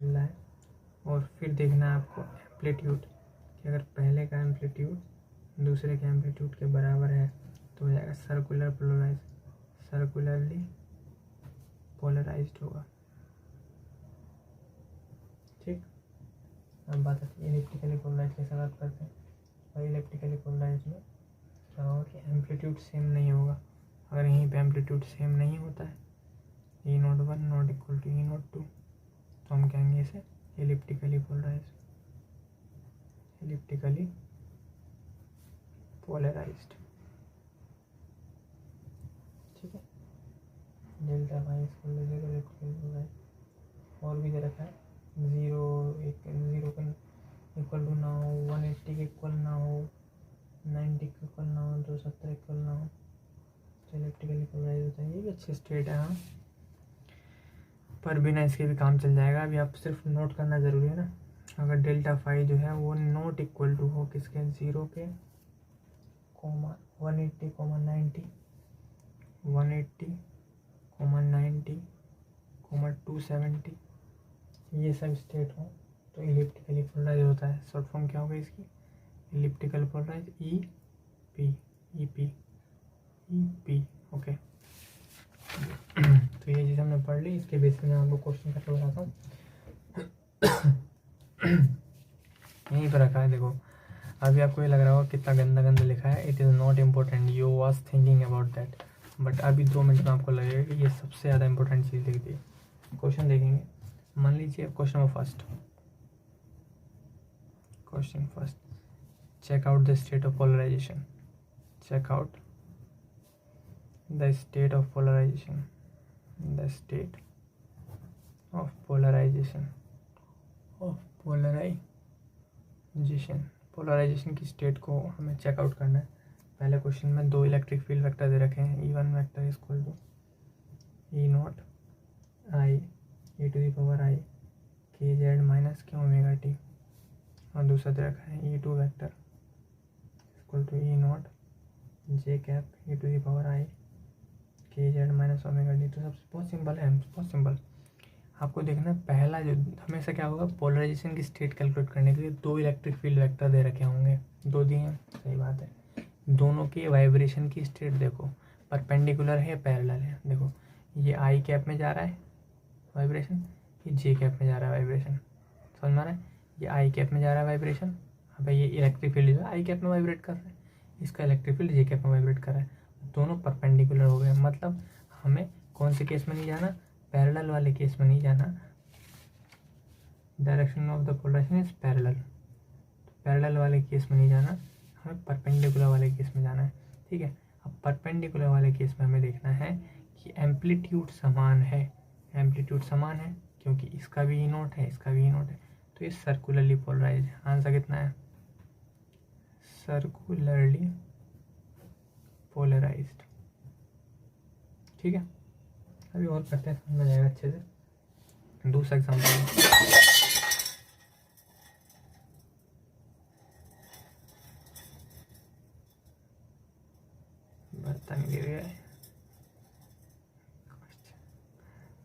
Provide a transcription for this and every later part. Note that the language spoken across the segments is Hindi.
मिल रहा है। और फिर देखना है आपको एम्पलीट्यूड कि अगर पहले का एम्पलीट्यूड दूसरे के एम्पलीट्यूड के बराबर है तो हो जाएगा सर्कुलरली पोलराइज्ड होगा। ठीक, अब बात आती है इलिप्टिकली पोलराइज कैसे बात करते हैं। और इलिप्टिकली पोलराइज में क्या होगा कि एम्पलीट्यूड सेम नहीं होगा। अगर यहीं पे एम्पलीट्यूड सेम नहीं होता है E01 not equal to E02 तो हम कहेंगे इसे इलिप्टिकली पोलराइज्ड। ठीक है, delta Y equal to 0 elliptically polarised. और भी दे रखा है 0 का इक्वल टू ना हो, 180 के इक्वल ना हो, 90 के इक्वल ना हो, 270 इक्वल ना हो तो इलिप्टिकली पोलराइज होता है। ये भी अच्छी स्टेट है। हाँ, पर बिना इसके भी काम चल जाएगा। अभी आप सिर्फ नोट करना ज़रूरी है ना। अगर डेल्टा फाई जो है वो नॉट इक्वल टू हो किसके 0 के, 180, 90, 180, 90, 270 ये सब स्टेट हो तो इलिप्टिकली पोलराइज होता है। शॉर्ट फॉर्म क्या होगा इसकी, इलिप्टिकल पोलराइज EP। ओके, तो ये चीज़ हमने पढ़ ली। इसके बेसिस में आपको क्वेश्चन करके बताता हूँ। यहीं पर रखा है, देखो अभी आपको ये लग रहा होगा कितना गंदा गंदा लिखा है। It is not important, you was thinking about that, but अभी 2 मिनट में आपको लगेगा कि ये सबसे ज़्यादा इंपॉर्टेंट चीज़ लिख दी। क्वेश्चन देखेंगे, मान लीजिए question first, check out the state of polarisation, check out the state of polarisation, the state of polarisation की स्टेट को हमें चेकआउट करना है। पहले क्वेश्चन में 2 इलेक्ट्रिक फील्ड वेक्टर दे रखे हैं, E1 vector equal to E0 I e to the power I kz minus k omega t, और दूसरा दे रखा है E2 vector equal to E0 j cap e to the power I kz minus omega t. तो सबसे बहुत सिंपल है, बहुत सिंपल। आपको देखना है पहला जो हमेशा क्या होगा, पोलराइजेशन की स्टेट कैलकुलेट करने के लिए 2 इलेक्ट्रिक फील्ड वेक्टर दे रखे होंगे, 2 दिए हैं, सही बात है। दोनों के वाइब्रेशन की स्टेट देखो परपेंडिकुलर है या पैरेलल है। देखो ये आई कैप में जा रहा है वाइब्रेशन, ये जे कैप में जा रहा है वाइब्रेशन, समझ में आ रहा है। ये आई कैप में जा रहा है वाइब्रेशन, अब ये इलेक्ट्रिक फील्ड जो है आई कैप में वाइब्रेट कर रहा है, इसका इलेक्ट्रिक फील्ड जे कैप में वाइब्रेट कर रहा है। दोनों परपेंडिकुलर हो गए, मतलब हमें कौन से केस में नहीं जाना, पैरेलल वाले केस में नहीं जाना। Direction of the polarisation is parallel, parallel वाले केस में नहीं जाना, हमें परपेंडिकुलर वाले केस में जाना है। ठीक है, अब परपेंडिकुलर वाले केस में हमें देखना है कि एम्पलीट्यूड समान है, एम्पलीट्यूड समान है क्योंकि इसका भी E0 है, इसका भी E0 है, तो ये सर्कुलरली पोलराइज है। आंसर कितना है, सर्कुलरली पोलराइज्ड। ठीक है, अभी और करते हैं, समझ जाएगा अच्छे से। दूसरा एग्जाम्पल, बर्तन गिर गया है।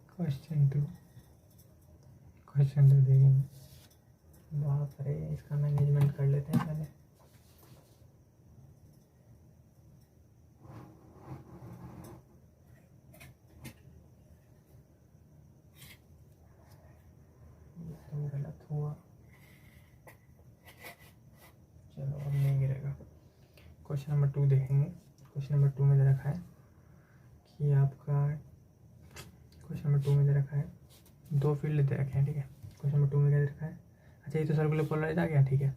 क्वेश्चन टू देखेंगे। बाप रे, इसका मैनेजमेंट कर लेते हैं पहले। गलत हुआ, चलो अब नहीं गिरेगा। क्वेश्चन नंबर 2 देखेंगे। क्वेश्चन नंबर 2 में दे रखा है कि आपका, क्वेश्चन नंबर 2 में दे रखा है 2 फील्ड दे रखे हैं। ठीक है, क्वेश्चन नंबर 2 में क्या दे रखा है, अच्छा ये तो सर्कुलर पोलराइज आ गया। ठीक है,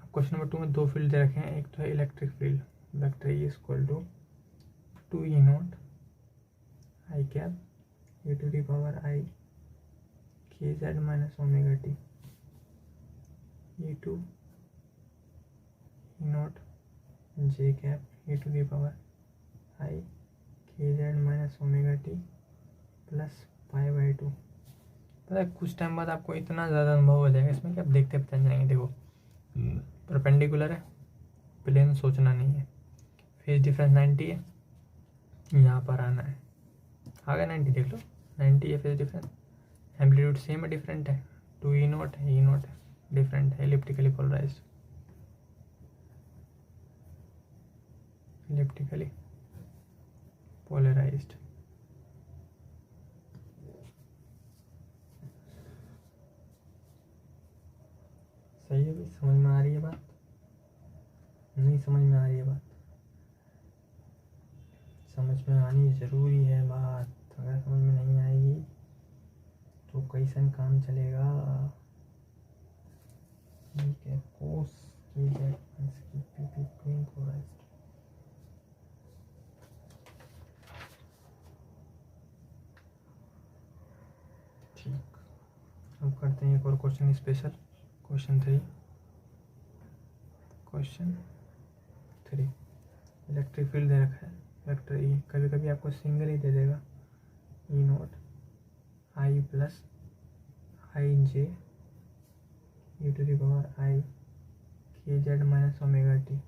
अब क्वेश्चन नंबर 2 में 2 फील्ड दे रखे हैं, एक तो है electric field vector E equal to 2E0 I cap e to the power I kz minus omega T, E2 E0 j cap e to the power I kz minus omega T plus π/2। पता है कुछ टाइम बाद आपको इतना ज़्यादा अनुभव हो जाएगा इसमें कि आप देखते पहचान जाएंगे। देखो परपेंडिकुलर है, प्लेन सोचना नहीं है, फेज डिफरेंस 90 है, यहाँ पर आना है, आ गया 90, देख लो 90 है फेज डिफरेंस, एम्पलीट्यूड सेम है डिफरेंट है, टू ई नॉट है, ई नॉट है, डिफरेंट है, इलिप्टिकली पोलराइज्ड, इलिप्टिकली पोलराइज्ड। सही है भाई, समझ में आ रही है बात? नहीं समझ में आ रही है बात? समझ में आनी ज़रूरी है बात, अगर समझ में नहीं आएगी तो कैसन काम चलेगा। ठीक है, कोस की जेड की पी क्वीन पोलराइज्ड। ठीक, अब करते हैं एक और question special, question 3। Question 3 electric field दे रखा है वेक्टर ई, कभी कभी आपको सिंगल ही दे देगा, E not I plus I J E to the power I K Z minus omega T,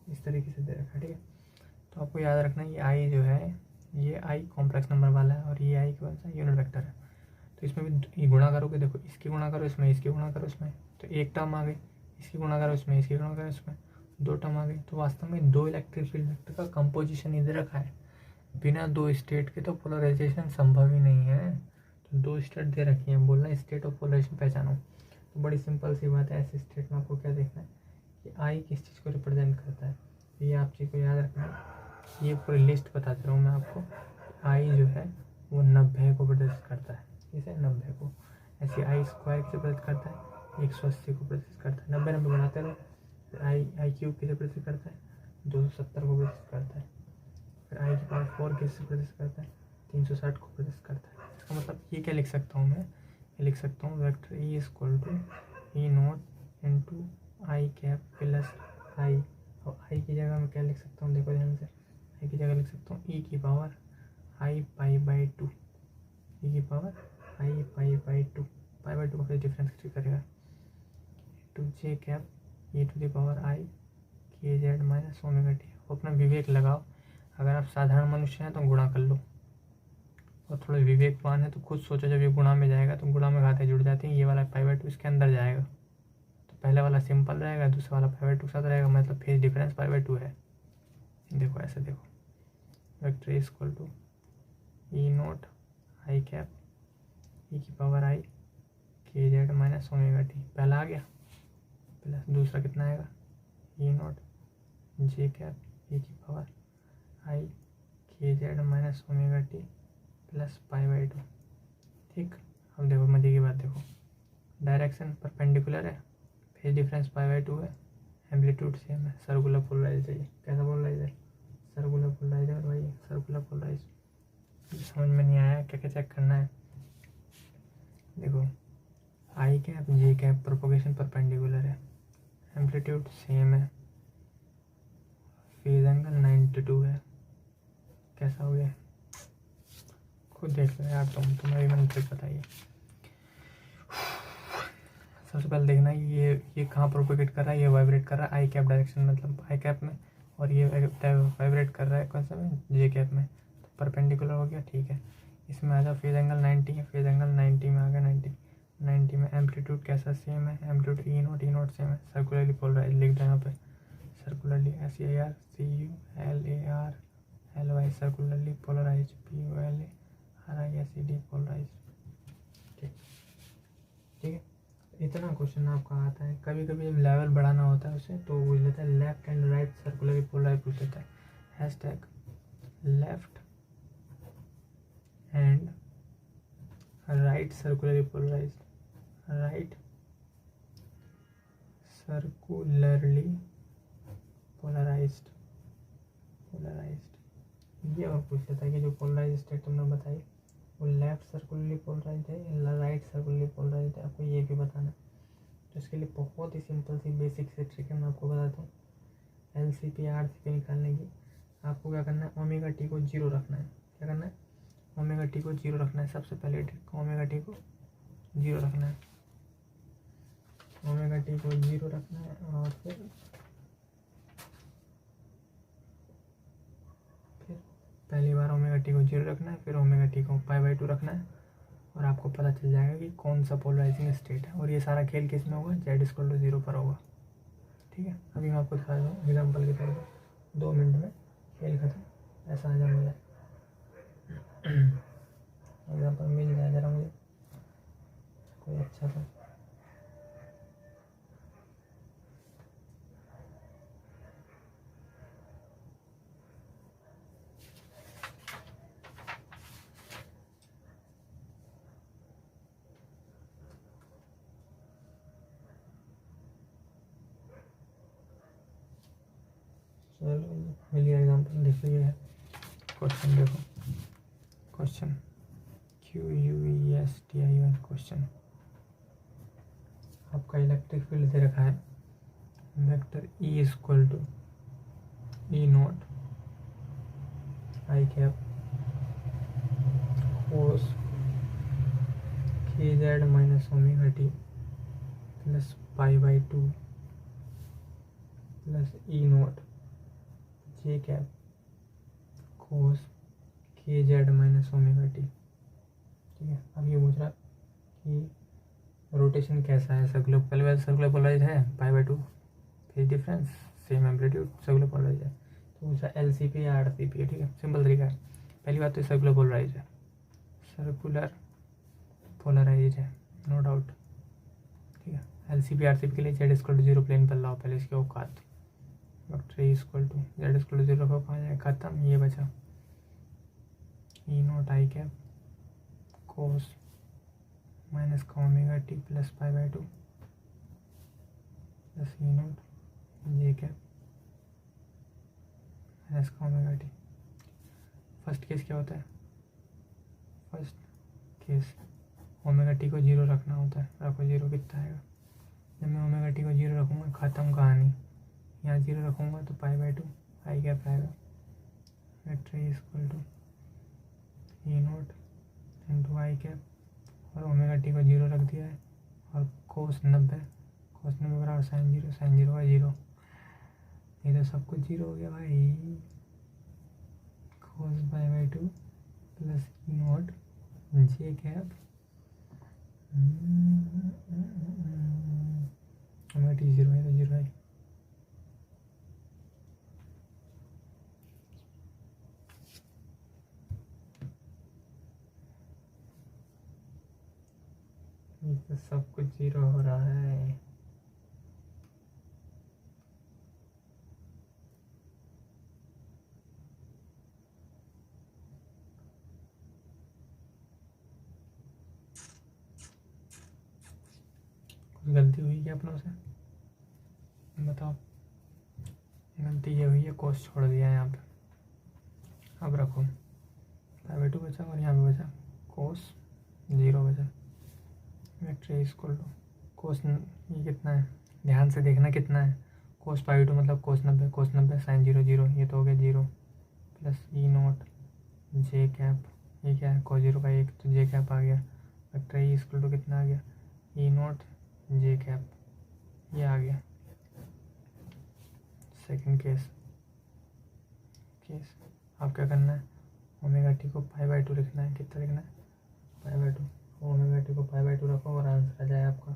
इस तरीके से दे रखा है। ठीक है, तो आपको याद रखना ये आई जो है, ये आई कॉम्प्लेक्स नंबर वाला है और ये आई कौन सा यूनिट वेक्टर है। तो इसमें भी ये गुणा करोगे, देखो इसकी गुणा करो इसमें, इसकी गुणा करो इसमें, तो एक टर्म आ गई, इसकी गुणा करो इसमें, इसकी गुणा करो इसमें, दो टर्म आ गई। तो वास्तव में दो इलेक्ट्रिक फील्ड वेक्टर का कंपोजिशन इधर रखा है, बिना दो स्टेट के तो पोलराइजेशन संभव ही नहीं है। तो दो स्टेट दे रखी है, बोलना स्टेट ऑफ पोलराइजेशन पहचानो। तो बड़ी सिंपल सी बात है, ऐसे स्टेट में आपको क्या देखना है कि आई किस चीज़ को रिप्रेजेंट करता है, ये आप चीज़ को याद रखना है। ये पूरी लिस्ट बता दे रहा हूँ मैं आपको, आई जो है वो 90 को प्रदर्शित करता है, किसे 90 को। ऐसे आई स्क्वायर किसे प्रदर्शित करता है, 180 को प्रदर्शित करता है, 90 90 बनाते रहो। फिर आई क्यूब किसे प्रदर्शित करता है, 270 को प्रदर्शित करता है। फिर आई की पावर 4 किसे प्रदर्शित करता है, 360 को प्रदर्शित करता है। इसका मतलब ये क्या लिख सकता हूँ मैं, ये लिख सकता हूँ vector E equal to E not into I cap plus I. और आई की जगह मैं क्या लिख सकता हूँ, देखो ध्यान से, आई की जगह लिख सकता हूँ ई की power I pi by 2, E की power I pi by 2, pi by 2 का फिर डिफरेंस करेगा, to J cap E to the power I K Z minus omega T. अपना विवेक लगाओ, अगर आप साधारण मनुष्य हैं तो गुणा कर लो, और थोड़े विवेकवान है तो खुद सोचो जब ये गुणा में जाएगा तो गुणा में घाते जुड़ जाते हैं, ये वाला पाई बाई 2 इसके अंदर जाएगा, तो पहले वाला सिंपल रहेगा, दूसरा वाला पाई बाई 2 के साथ रहेगा, मतलब फेज डिफरेंस पाई बाई 2 है। देखो ऐसे देखो, vector is equal to E not I cap E की power I K Z minus omega T, पहला आ गया, प्लस दूसरा कितना आएगा, ई नॉट जे कैप ई की power I K Z minus omega T plus pi by 2। ठीक, अब देखो मजे की बात, देखो डायरेक्शन परपेंडिकुलर है, फेज डिफरेंस पाई बाई 2 है, एम्पलीट्यूड सेम है, सर्कुलर पोलराइज्ड है। कैसा पोलराइज्ड है, सर्कुलर पोलराइज्ड है भाई, सर्कुलर पोलराइज्ड। समझ में नहीं आया, क्या क्या चेक करना है, देखो आई कैप जे कैप प्रोपोगेशन परपेंडिकुलर है, एम्पलीट्यूड सेम है, फेज एंगल 92 है। कैसा हो गया, खुद देख लो यार, तुम्हारी मन से बताइए। सबसे पहले देखना है ये कहाँ प्रोपोगेट कर रहा है, ये वाइब्रेट कर रहा है आई कैप डायरेक्शन, मतलब आई कैप में, और ये वाइब्रेट कर रहा है कौन सा में, जे कैप में, तो परपेंडिकुलर हो गया। ठीक है, इसमें आ जाओ, फेज एंगल 90 है, फेज एंगल 90 में आ गया, 90 में एम्पलीट्यूड कैसा सेम है, एम्पलीट्यूड ई नोट सेम है, सर्कुलरली पोलराइज लिख दो यहाँ पे, circularly SAR CULAR circularly polarise POLARISED polarise. ठीक है, इतना क्वेश्चन आपका आता है। कभी कभी जब लेवल बढ़ाना होता है उसे तो पूछ लेता है left and right circularly polarise पूछ लेता है, hashtag left and right circularly polarise, right circularly polarised. ये और पूछ लेता है कि जो पोलराइज स्टेट तुमने बताई वो लेफ्ट सर्कुलरली पोलराइज्ड है या राइट सर्कुलरली पोलराइज्ड है, आपको ये भी बताना है। तो इसके लिए बहुत ही सिंपल सी बेसिक से ट्रिक है, मैं आपको बताता हूँ। LCP RCP निकालने की आपको क्या करना है, ओमेगा टी को 0 रखना है। क्या करना है, ओमेगा टी को 0 रखना है। सबसे पहले ट्रिक, ओमेगा टी को 0 रखना है, ओमेगा टी को 0 रखना है, और फिर पहली बार ओमेगा टी को 0 रखना है, फिर ओमेगा टी को पाई बाई 2 रखना है, और आपको पता चल जाएगा कि कौन सा पोलराइजिंग स्टेट है। और ये सारा खेल किस में होगा, z=0 पर होगा। ठीक है, अभी मैं आपको दिखा रहा हूँ एग्जाम्पल के तौर पर, 2 मिनट में खेल खत्म, ऐसा आ जाए एग्जाम्पल मिल जाए ज़रा मुझे कोई अच्छा सा। चलो मिल गया एग्जाम्पल, देख लीजिए क्वेश्चन। देखो क्वेश्चन QUESTION क्वेश्चन, आपका इलेक्ट्रिक फील्ड दे रखा है vector E=E0 I cap cos kz-ωt plus π/2 plus E0 j cap cos kz-ωt। ठीक है, अब ये पूछ रहा कि रोटेशन कैसा है सर्कुलर, पहले बार सर्कुलर पोलराइज है π/2 phase difference same amplitude circular polarise है। तो पूछा LCP या RCP है। ठीक है, सिंपल तरीका है। पहली बात तो सर्कुलर पोलराइज है, सर्कुलर पोलराइज है नो डाउट। ठीक है, LCP RCP के लिए z=0 प्लेन पर लाओ पहले इसके औकात, वेक्टर z=0 रखो, कहाँ जाए खत्म, ये बचा E0 I cap cos -ωt plus π/2 plus E0 j cap -ωt। First case क्या होता है, फर्स्ट केस ωt को 0 रखना होता है। रखो 0, कितना आएगा, जब मैं ωt को 0 रखूँगा ख़त्म कहानी, यहाँ 0 रखूँगा तो π/2 I कैप आएगा। Vector E0 into I cap, और ωt को 0 रख दिया है, और cos 90 बराबर sin 0 का 0, ये तो सब कुछ 0 हो गया भाई। cos π/2 plus E0 j cap ωt 0 है तो 0 है। ये तो सब कुछ 0 हो रहा है। कुछ गलती हुई क्या अपनों से, बताओ। गलती ये हुई है, कोस छोड़ दिया है यहाँ पे। अब रखो π/2 बचा, और यहाँ पे बचा कोस 0 बचा। वेक्टर कोस, ये कितना है, ध्यान से देखना कितना है, कोस π/2 मतलब कोस 90 sin 0 0, ये तो हो गया 0 प्लस E0 j कैप, ये क्या है cos 0 का 1 तो j कैप आ गया। वेक्टर कितना आ गया, E0 j कैप, ये आ गया। सेकंड केस आप क्या करना है, ωt को π/2 लिखना है। कितना लिखना है, π/2। ωt को π/2 रखो और आंसर आ जाए आपका।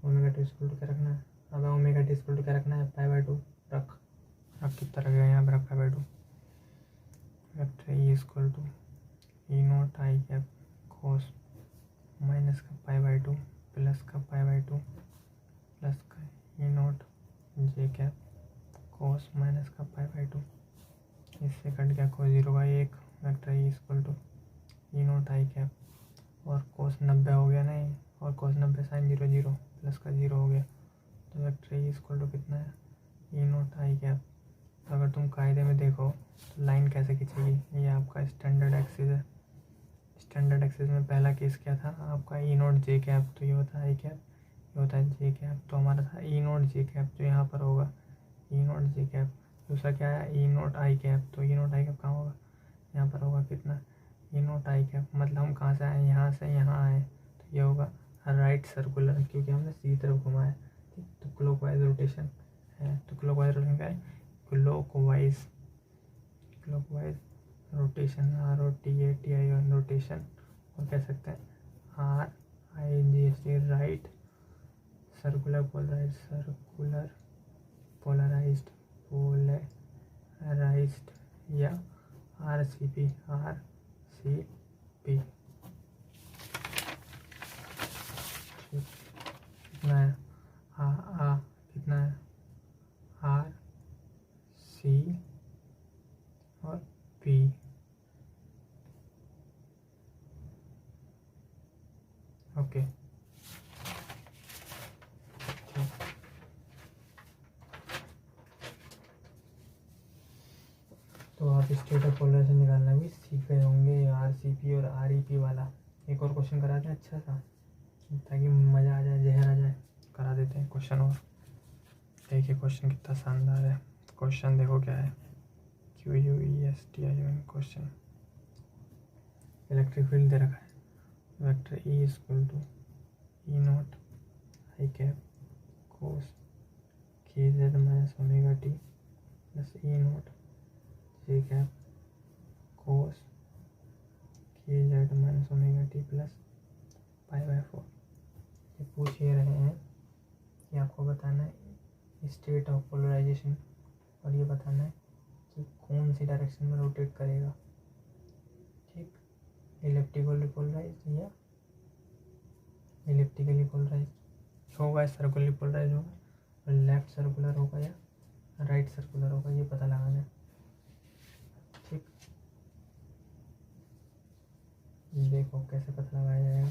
ωt क्या रखना है, अब ωt क्या रखना है, π/2 रख कितना रखेगा यहाँ पर, रख π/2। Vector E=E0 I cap cos minus का π/2 प्लस का π/2 प्लस का E0 j cap cos minus का π/2, इससे कट गया cos 0 का 1। वेक्टर E=E0 I कैप, और cos 90 हो गया नहीं, और cos 90 sin 0 0 प्लस का 0 हो गया। तो वेक्टर कितना है, E0 I कैप। तो अगर तुम कायदे में देखो तो लाइन कैसे खींचेगी, ये आपका स्टैंडर्ड एक्सिस है। स्टैंडर्ड एक्सिस में पहला केस क्या था आपका, E0 j कैप, तो ये होता है I कैप, ये होता है j कैप। तो हमारा था E0 j कैप, जो यहाँ पर होगा E0 j कैप। दूसरा क्या है, E0 I कैप, तो E0 I कैप कहाँ होगा, यहाँ पर होगा। कितना, E0 I कैप, मतलब हम कहाँ से आए, यहाँ से यहाँ आए, तो ये होगा राइट सर्कुलर, क्योंकि हमने सीधी तरफ घुमाया। ठीक, तो क्लॉकवाइज रोटेशन है, तो क्लॉकवाइज रोटेशन क्या है, क्लॉकवाइज रोटेशन, ROTATION, और कह सकते हैं RIGHT राइट, सर्कुलर पोलराइज्ड या RCP कितना है कितना है RC और P। ओके तो आप स्टेट ऑफ पोलराइजेशन निकालना भी सीख गए होंगे, RCP और REP वाला। एक और क्वेश्चन कराते हैं अच्छा सा, ताकि मज़ा आ जाए, जहर आ जाए। करा देते हैं क्वेश्चन और। देखिए क्वेश्चन कितना शानदार है। क्वेश्चन देखो क्या है, QUESTION क्वेश्चन। इलेक्ट्रिक फील्ड दे रखा है, vector E equal to E0 I cap cos KZ minus omega T plus E0 J cap cos KZ minus omega T plus π/4। ये पूछ ये रहे हैं कि आपको बताना है स्टेट ऑफ पोलराइजेशन, और ये बताना है कि कौन सी डायरेक्शन में रोटेट करेगा। ठीक, इलेप्टिकली पोलराइज या इलिप्टिकली पोलराइज होगा, सर्कुलरली पोलराइज होगा, और लेफ्ट सर्कुलर होगा या राइट सर्कुलर होगा, ये पता लगाना है। ठीक, देखो कैसे पता लगाया जाएगा।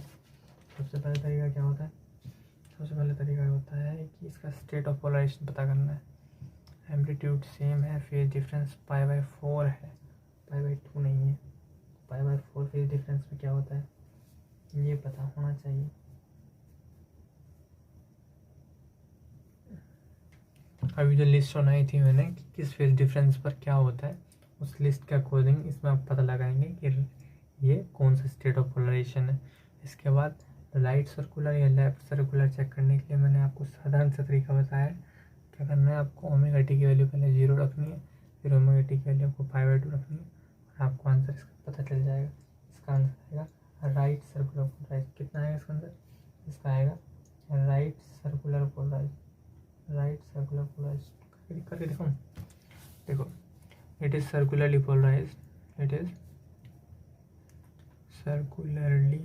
सबसे पहला तरीका क्या होता है, सबसे पहला तरीका होता है कि इसका स्टेट ऑफ पोलराइजेशन पता करना है। एम्पलीट्यूड सेम है, फेज डिफरेंस π/4 है, π/2 नहीं है। π/4 फेज डिफरेंस में क्या होता है ये पता होना चाहिए। अभी जो लिस्ट सुनाई थी मैंने कि किस फेज डिफरेंस पर क्या होता है, उस लिस्ट के अकॉर्डिंग इसमें आप पता लगाएंगे कि ये कौन सा स्टेट ऑफ पोलराइजेशन है। इसके बाद राइट सर्कुलर या लेफ्ट सर्कुलर चेक करने के लिए मैंने आपको साधारण सा तरीका बताया है। क्या करना है, आपको ओमेगा टी की वैल्यू पहले 0 रखनी है, फिर ओमेगा टी की वैल्यू आपको π/2 रखनी है, और आपको आंसर इसका पता चल जाएगा। इसका आंसर आएगा राइट सर्कुलर पोलराइज। कितना आएगा इसका आंसर, इसका आएगा right circular polarise, right circular polarise. करके देखो, देखो it is circularly polarise, it is circularly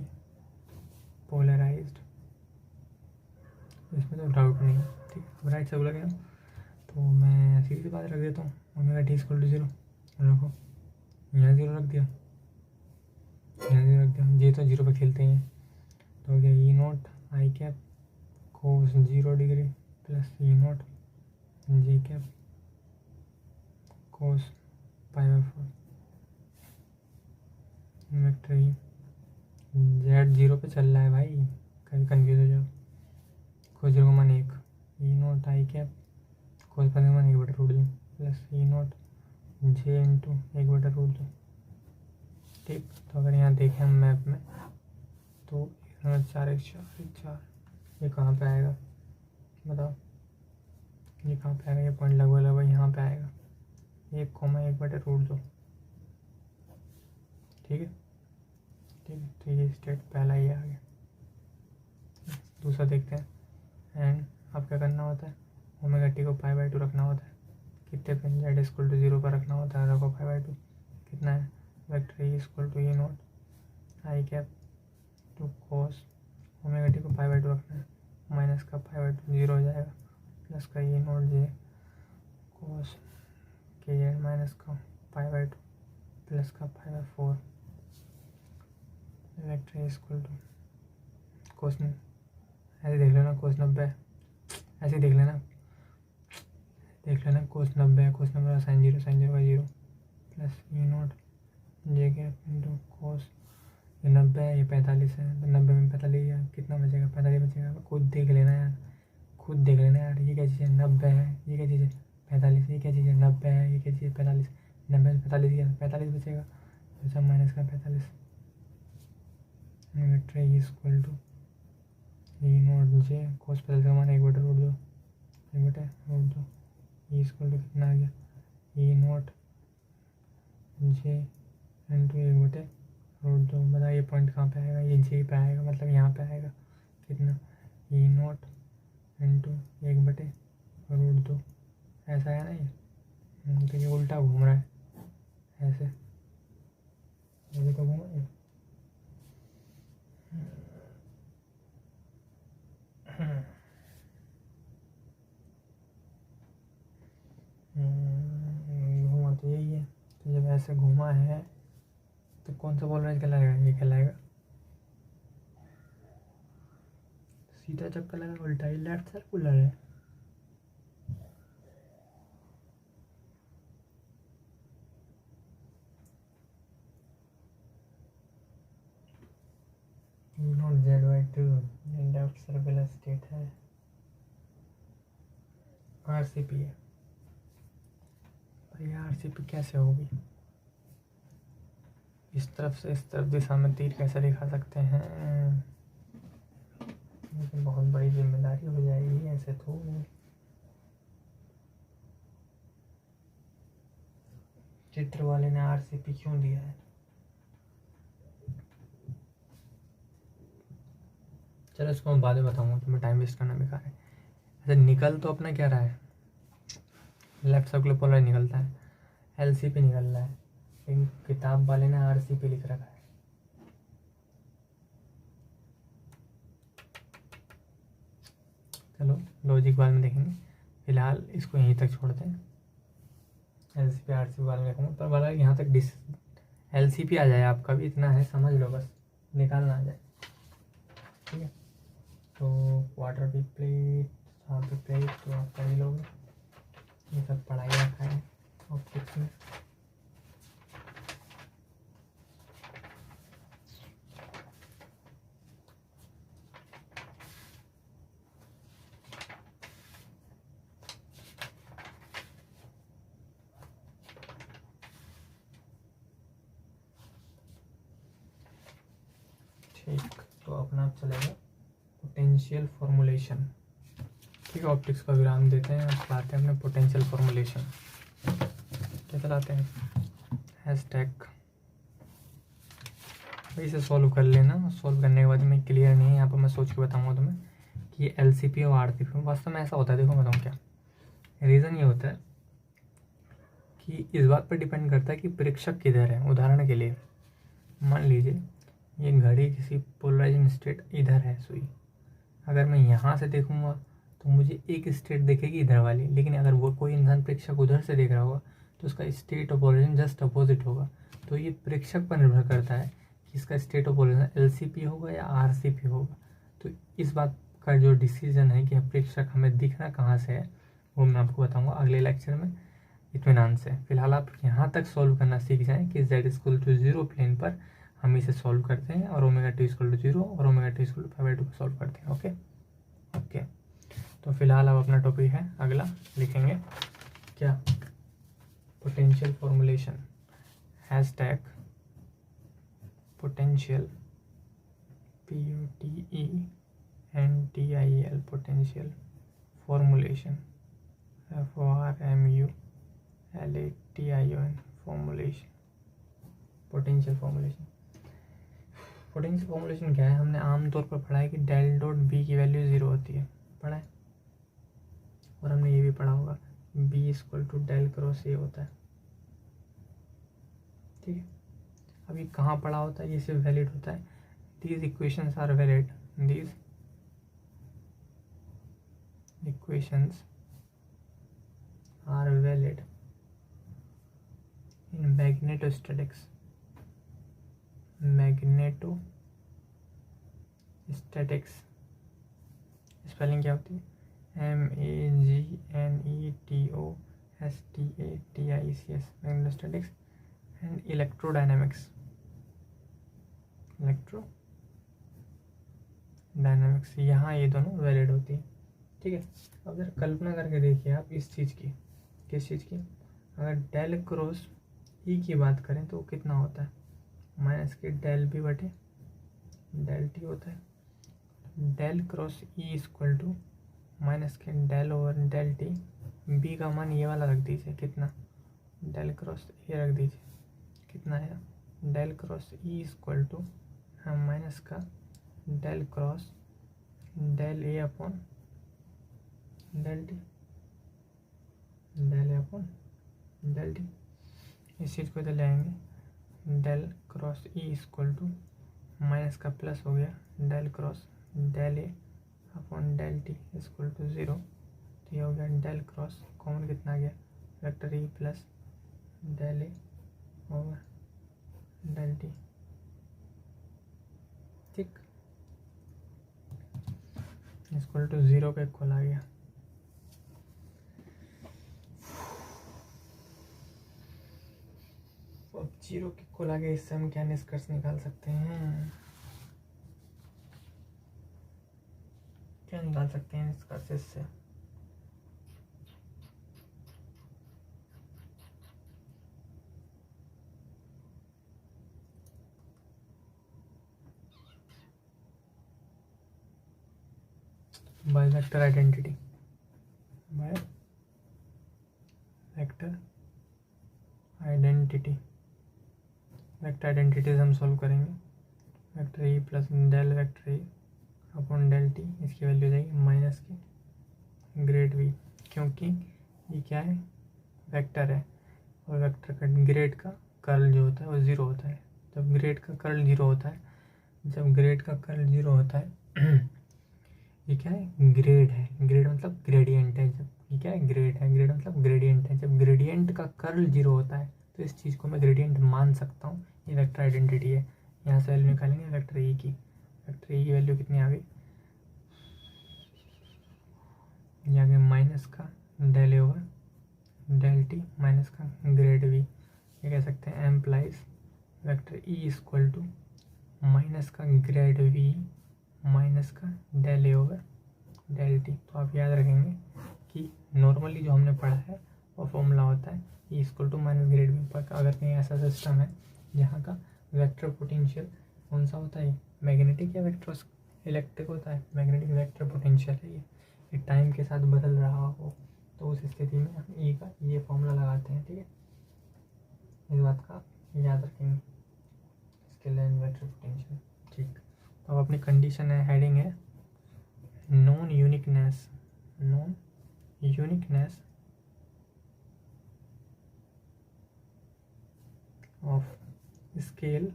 polarised, इसमें तो डाउट नहीं है। ठीक है, अब राइट सर्कुलर क्या, तो मैं सीधी सी बात रख देता हूँ, ओमेगा टी इक्वल टू 0 रखो, यहाँ 0 रख दिया, यहाँ 0 रख दिया, ये तो 0 पे खेलते ही हैं। तो हो गया E0 I cap cos 0 degree plus E0 J cap cos π/4 vector E। Z 0 पे चल रहा है भाई, कभी कन्फ्यूज हो जाओ। कोस 0 का मान 1, E0 I कैप कोस का मान 1/√2 प्लस E0 J इंटू 1/√2। ठीक, तो अगर यहाँ देखें हम मैप में तो 4 1 4 1 4, ये कहाँ पे आएगा बताओ, ये कहाँ पे आएगा, ये पॉइंट लगभग लगभग यहाँ पे आएगा, 1,1/√2। ठीक है, ठीक है, तो ये स्टेट पहला ही आ गया। दूसरा देखते हैं। एंड अब क्या करना होता है, ओमेगा टी को π/2 रखना होता है, कितने पे Z इक्वल टू 0 पर रखना होता है, रखो π/2। कितना है, vector E equal to E0 I cap to cos, omega t को π/2 रखना है, माइनस का π/2 0 हो जाएगा, प्लस का E0 J कोस KZ माइनस का π/2 प्लस का π/4, वेक्टर इक्वल टू कोस, ऐसे देख लेना कोस 90, ऐसे देख लेना कोस 90 है, कोस 90 का साइन 0 का 0 plus E0 J cap into cos, ये 90 है, ये 45 है, तो 90 में 45 है, कितना बचेगा, 45 बचेगा। खुद देख लेना यार, खुद देख लेना यार, ये क्या चीज़ है 90 है, ये क्या चीज़ है 45, ये क्या चीज़ है 90 है, ये क्या चीज़ है 45, 90 में 45 क्या 45 बचेगा, तो सब माइनस का 45। Vector E equal to E0 J cos 45 का मान 1/√2 1/√2, E इक्वल टू कितना आ गया, E0 J इंटू 1/√2 रूट 2। बताइए ये पॉइंट कहाँ पे आएगा, ये जे पे आएगा, मतलब यहाँ पे आएगा कितना, ई नॉट इंटू 1/√2। ऐसा है ना ये, तो ये उल्टा घूम रहा है, ऐसे ऐसे तो घूमा ये। घूमा तो यही है। तो जब ऐसे घूमा है तो कौन सा पोलराइज कहलाएगा, ये कहलाएगा सीधा चक्कर लगा उल्टा, ये लेफ्ट सर्कुलर है। Not Z/2 left circular state है, RCP है। भाई RCP कैसे होगी, इस तरफ से इस तरफ दिशा में तीर कैसे दिखा सकते हैं, लेकिन बहुत बड़ी जिम्मेदारी हो जाएगी ऐसे तो। चित्र वाले ने RCP क्यों दिया है, चलो इसको मैं बाद में बताऊंगा, तुम्हें टाइम वेस्ट करना बेकार है। ऐसे निकल तो अपना क्या रहा है, लेफ्ट सर्कुलर पोलराइज निकलता है, LCP निकल रहा है, लेकिन किताब वाले ने RCP लिख रखा है। चलो लॉजिक बाद में देखेंगे, फिलहाल इसको यहीं तक छोड़ते हैं। LCP RCP बाद में देखूँगा, पर वाला यहाँ तक LCP आ जाए आपका भी, इतना है समझ लो, बस निकालना आ जाए, ठीक है। तो quarter P plate, half P plate तो आप कर ही लोगे, ये सब पढ़ाई रखा है ऑप्टिक्स में। ठीक, तो अपना चलेगा पोटेंशियल फॉर्मुलेशन, ठीक है। ऑप्टिक्स का विराम देते हैं, अब चलाते हैं अपने पोटेंशियल फॉर्मुलेशन। क्या चलाते हैं, हैशटैग। भाई इसे सॉल्व कर लेना, सॉल्व करने के बाद मैं क्लियर नहीं है यहाँ पर, मैं सोच के बताऊँगा तुम्हें कि LCP और RCP वास्तव में ऐसा होता है। देखो मैं बताऊँ क्या रीज़न, ये होता है कि इस बात पर डिपेंड करता है कि प्रेक्षक किधर है। उदाहरण के लिए मान लीजिए ये घड़ी किसी पोलराइजिंग स्टेट इधर है सुई, अगर मैं यहाँ से देखूँगा तो मुझे एक स्टेट दिखेगी इधर वाली, लेकिन अगर वो कोई इंसान प्रेक्षक उधर से देख रहा होगा तो उसका state of polarisation just opposite होगा। तो ये प्रेक्षक पर निर्भर करता है कि इसका स्टेट ऑफ पोलराइजेशन LCP होगा या RCP होगा। तो इस बात का जो डिसीजन है कि प्रेक्षक हमें दिखना कहाँ से है, वो मैं आपको बताऊँगा अगले लेक्चर में इत्मीनान से। फिलहाल आप यहाँ तक सॉल्व करना सीख जाएँ कि Z=0 प्लेन पर हम इसे सॉल्व करते हैं, और ω2=0 और ω2=5/2 को सॉल्व करते हैं। ओके ओके, तो फिलहाल अब अपना टॉपिक है अगला, लिखेंगे क्या, potential formulation. Hashtag potential POTENTIAL potential formulation FORMULATION formulation. Potential formulation, potential formulation क्या है, हमने आमतौर पर पढ़ा है कि डेल डॉट बी की वैल्यू 0 होती है, पढ़ा है। और हमने ये भी पढ़ा होगा B = डेल क्रॉस ए होता है, ठीक है। अभी कहाँ पढ़ा होता है, ये सिर्फ वैलिड होता है, these equations are valid, these equations are valid in magnetostatics. Magnetostatics spelling क्या होती है, MAGNETOSTATICS, magnetostatics and electrodynamics. Electrodynamics, यहाँ ये दोनों वैलिड होती है, ठीक है। अब जरा कल्पना करके देखिए आप इस चीज़ की, किस चीज़ की, अगर डेल क्रॉस ई की बात करें तो कितना होता है, माइनस के डेल बी बटे डेल टी होता है। डेल क्रॉस ई = माइनस के del over del t, B का मान ये वाला रख दीजिए, कितना, डेल क्रॉस ए रख दीजिए, कितना है del cross E equal to minus का del cross del A upon del T, del A upon del t. इस चीज़ को इधर ले आएंगे, del cross E equal to minus का प्लस हो गया del cross del A upon del T equal to 0। तो ये हो गया डेल क्रॉस, कॉमन कितना आ गया vector E plus del A over del T. ठीक, इक्वल टू 0 का इक्वल आ गया। अब 0 के इक्वल आ गया, इससे हम क्या निष्कर्ष निकाल सकते हैं, क्या निकाल सकते हैं निष्कर्ष इससे? By vector identity, by vector identity, vector identities हम सॉल्व करेंगे। Vector E plus del vector E upon del t, इसकी वैल्यू हो जाएगी माइनस की ग्रेड वी, क्योंकि ये क्या है वेक्टर है और वेक्टर का ग्रेड का कर्ल जो होता है वो 0 होता है। जब ग्रेड का कर्ल 0 होता है, जब ग्रेड का कर्ल 0 होता है ये क्या है ग्रेड है, ग्रेड मतलब ग्रेडियंट है। जब ये क्या है ग्रेड है, ग्रेड मतलब ग्रेडियंट है। जब ग्रेडियंट का कर्ल 0 होता है तो इस चीज़ को मैं ग्रेडियंट मान सकता हूँ, ये वेक्टर आइडेंटिटी है। यहाँ से वैल्यू निकालेंगे वेक्टर ई की, वेक्टर ई की वैल्यू कितनी आ गई, ये आ गया माइनस का del A over del T minus का ग्रेड वी। ये कह सकते हैं implies vector E equal to minus का ग्रेड वी माइनस का del A over del t. तो आप याद रखेंगे कि नॉर्मली जो हमने पढ़ा है वो फॉर्मूला होता है E equal to minus grad V. पर अगर कहीं ऐसा सिस्टम है जहाँ का वेक्टर पोटेंशियल कौन सा होता है, मैग्नेटिक या वेक्टर इलेक्ट्रिक होता है, मैग्नेटिक वेक्टर पोटेंशियल है, ये टाइम के साथ बदल रहा हो, तो उस स्थिति में हम ई का ये फॉर्मूला लगाते हैं। ठीक है, इस बात का याद रखेंगे, स्केलर एंड वेक्टर पोटेंशियल। ठीक, तो अब अपनी कंडीशन है, हेडिंग है non uniqueness, non uniqueness of scale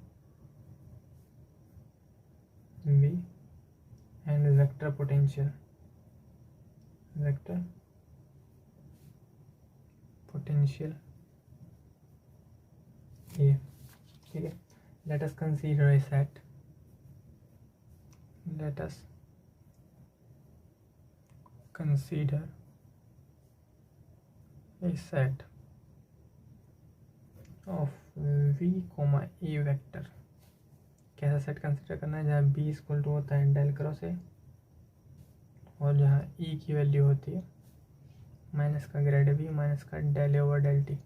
v and vector potential, vector potential A। ठीक है, let us consider a set, let us consider a set of v, a vector. कैसा सेट कंसिडर करना है, जहाँ b इक्वल टू होता है डेल क्रॉस ए और जहाँ e की वैल्यू होती है माइनस का ग्रेड v माइनस का del A over del T.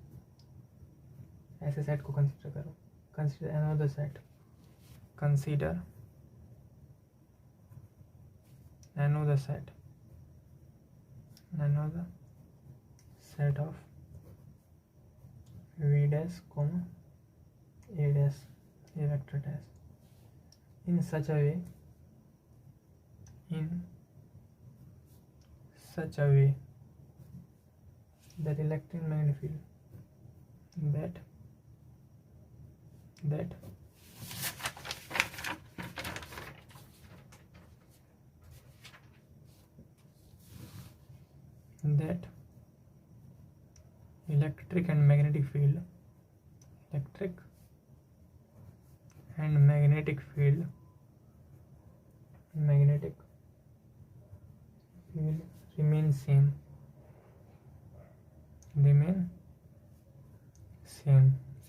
ऐसे सेट को कंसिडर करो, consider another set, consider another set of v dash comma a dash, a vector dash, in such a way that electric magnetic field that electric and magnetic field remain same,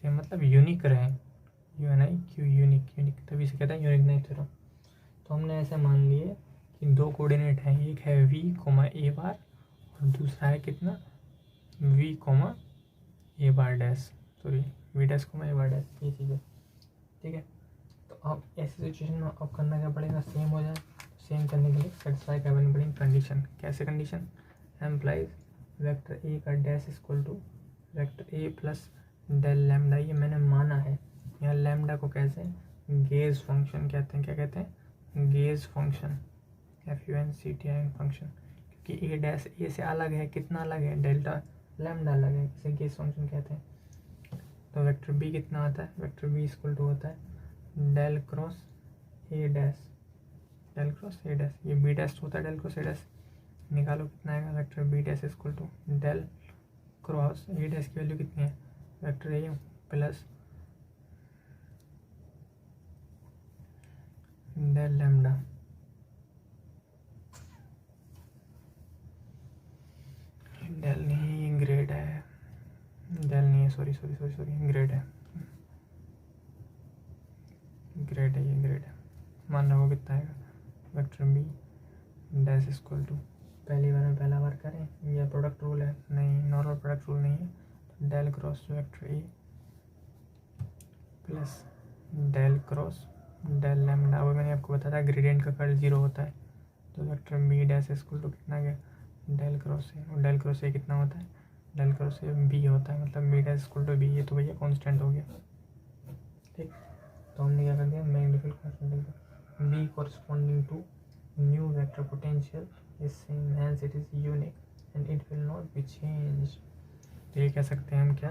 मतलब यूनिक रहे, UNIQ यूनिक, तभी से कहते हैं यूनिकनेस थ्योरम। तो हमने ऐसे मान लिए कि दो कोऑर्डिनेट हैं, एक है v, a बार और दूसरा है कितना v, a bar dash, sorry v dash, a bar dash, ये चीज़ है। ठीक है, तो अब ऐसी सिचुएशन में अब करना क्या पड़ेगा, सेम हो जाए। सेम करने के लिए सेटिस्फाई करनी पड़ेगी कंडीशन। कैसे कंडीशन, एम्प्लाइज वेक्टर ए का dash equal to vector A plus del lambda, ये मैंने माना है यहाँ लैम्डा को कैसे गेज फंक्शन कहते हैं, क्या कहते हैं, गेज फंक्शन, FUNCTION फंक्शन, क्योंकि ए डैश ए से अलग है, कितना अलग है, डेल्टा लैम्डा अलग है, इसे गेज फंक्शन कहते हैं। तो वेक्टर बी कितना आता है, वेक्टर बी इक्वल टू होता है del cross A dash, del cross A dash, ये बी डैश होता है डेल क्रॉस ए डैश, निकालो कितना आएगा, vector B dash equal to del cross A dash की वैल्यू कितनी है, vector A plus del lambda, del नहीं ग्रेड है, डेल नहीं है, सॉरी ग्रेड है, ग्रेड है, ये ग्रेड है, मान रहा कितना आएगा, vector B dash equal to, पहली बार में पहला बार करें, यह प्रोडक्ट रूल है, नहीं नॉर्मल प्रोडक्ट रूल नहीं है, तो del cross vector A plus del cross del lambda, वो मैंने आपको बताया था ग्रेडियंट का कर्ल 0 होता है, तो vector B dash equal to कितना गया, डेल क्रॉस ए, और डेल क्रॉस ए कितना होता है, डेल क्रॉस ए बी होता है, मतलब B dash equal to B, ये तो भैया कॉन्स्टेंट हो गया, ठीक। तो हमने क्या कर दिया, magnetic constant B corresponding to new vector potential is same hence it is unique and it will not be change. तो ये कह सकते हैं हम क्या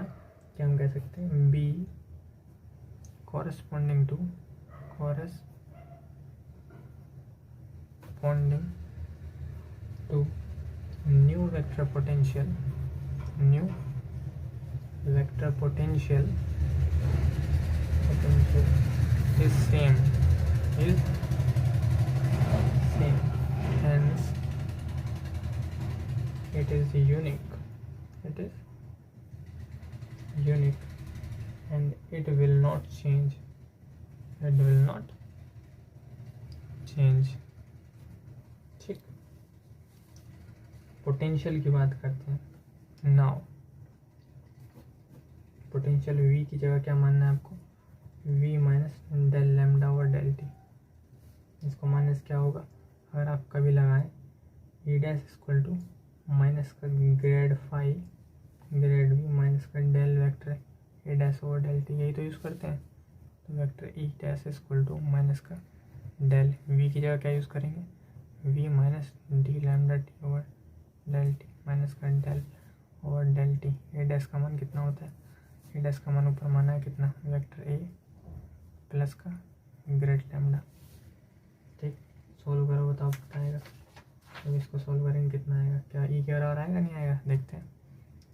हम कह सकते हैं B corresponding to new vector potential is same hence it is unique and it will not change, ठीक। पोटेंशियल की बात करते हैं नाउ, पोटेंशियल v की जगह क्या मानना है आपको, v माइनस डेल लैम्डा और डेल टी, इसको माइनस क्या होगा, अगर आप कभी लगाएं E dash equal to minus का grad phi grad v minus का del vector A dash over del T, यही तो यूज़ करते हैं, तो vector E dash equal to minus का डेल v की जगह क्या यूज़ करेंगे, v minus D lambda T over del T minus का डेल ओवर डेल टी, ए डैश का मान कितना होता है, ए डैश का मान ऊपर माना है कितना, वेक्टर ए प्लस का ग्रेड लैम्डा, ठीक। सोल्व करो बताओ कितना आएगा, तो इसको सोल्व करेंगे कितना आएगा, क्या ई के बराबर आएगा नहीं आएगा, देखते हैं,